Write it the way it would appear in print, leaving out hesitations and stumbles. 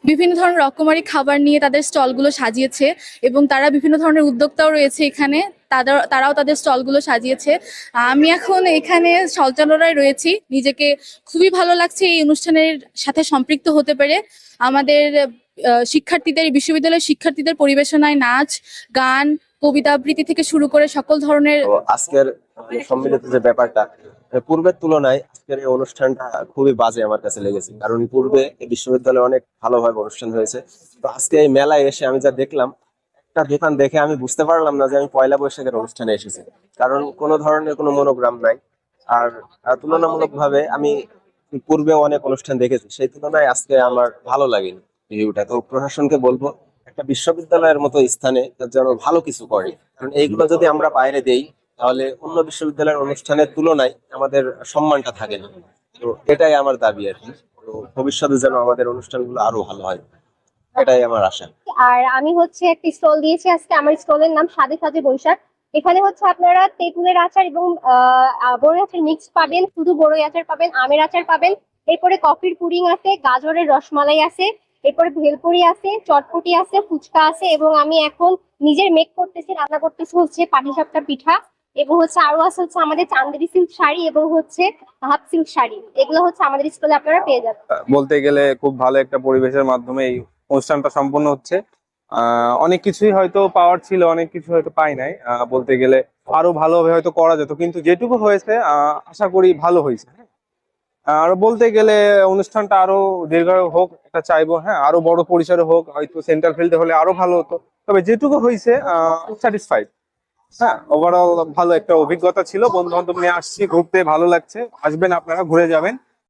বিভিন্ন ধরনের রকমারি খাবার নিয়ে তাদের স্টলগুলো সাজিয়েছে এবং তারা বিভিন্ন ধরনের উদ্যোক্তাও রয়েছে এখানে, তারাও তাদের স্টলগুলো সাজিয়েছে। আমি এখন এখানে সঞ্চালনায় রয়েছি, নিজেকে খুবই ভালো লাগছে এই অনুষ্ঠানের সাথে সম্পৃক্ত হতে পেরে। আমাদের শিক্ষার্থীদের, বিশ্ববিদ্যালয়ের শিক্ষার্থীদের পরিবেশনায় নাচ, গান, কবিতা আবৃত্তি থেকে শুরু করে সকল ধরনের। তো আজকের সম্মিলিত যে ব্যাপারটা, পূর্বের তুলনায় আজকের এই অনুষ্ঠানটা খুবই বাজে আমার কাছে লেগেছে। কারণ পূর্বে এই বিশ্ববিদ্যালয়ে অনেক ভালোভাবে অনুষ্ঠান হয়েছে, তো আজকে এই মেলায় এসে আমি যা দেখলাম, একটা দোকান দেখে আমি বুঝতে পারলাম না যে আমি পয়লা বৈশাখের অনুষ্ঠানে এসেছি। কারণ কোনো ধরনের কোনো মনোগ্রাম নাই। আর তুলনামূলকভাবে আমি পূর্বে অনেক অনুষ্ঠান দেখেছি, সেই তুলনায় আজকে আমার ভালো লাগেনি ভিউটা। তো প্রশাসনকে বলবো, একটা বিশ্ববিদ্যালয়ের মতো স্থানে যেন ভালো কিছু করে। কারণ এইগুলো যদি আমরা বাইরে দেই, তাহলে অন্য বিশ্ববিদ্যালয়ের অনুষ্ঠানের তুলনায় আমাদের সম্মানটা থাকে না। তো এটাই আমার দাবি আর কি। তো ভবিষ্যতে যেন আমাদের অনুষ্ঠানগুলো আরো ভালো হয়, এটাই আমার আশা। আর আমি হচ্ছে একটা স্টল দিয়েছি আজকে। আমার স্টলের নাম সাদে সাজে বৈশাখ। এখানে হচ্ছে আপনারা তেঁতুলের আচার এবং বড়ই আচার মিক্স পাবেন, শুধু বড়ই আচার পাবেন, আমের আচার পাবেন, এরপরে কফির পুডিং আছে, গাজরের রসমালাই আছে, এরপরে ভেলপুরি আছে, চটপটি আছে, ফুচকা আছে, এবং আমি এখন নিজের মেক করতেছি, রান্না করতেছি হচ্ছে পাটিসাপটা পিঠা, এবং হচ্ছে আরো আছে হচ্ছে আমাদের চান্দেরি সিল্ক শাড়ি এবং হচ্ছে হাফ সিল্ক শাড়ি। এগুলো হচ্ছে আমাদের স্কুলে আপনারা পেয়ে যাবেন। বলতে গেলে খুব ভালো একটা পরিবেশের মাধ্যমে এই অনুষ্ঠানটা সম্পন্ন হচ্ছে। অনেক কিছুই হয়তো পাওয়ার ছিল, অনেক কিছু হয়তো পাই নাই। বলতে গেলে আরো ভালোভাবে হয়তো করা যেত, কিন্তু যেটুকু হয়েছে আশা করি ভালো হয়েছে। আর বলতে গেলে অনুষ্ঠানটা আরো দীর্ঘ হোক এটা চাইবো, হ্যাঁ, আরো বড় পরিসরে হোক, হয়তো সেন্ট্রাল ফিল্ডে হলে আরো ভালো হতো। তবে যেটুকু হয়েছে স্যাটিসফাইড। হ্যাঁ, ওভারঅল ভালো একটা অভিজ্ঞতা ছিল। বন্ধু বান্ধব নিয়ে আসছি ঘুরতে, ভালো লাগছে। আসবেন আপনারা, ঘুরে যাবেন।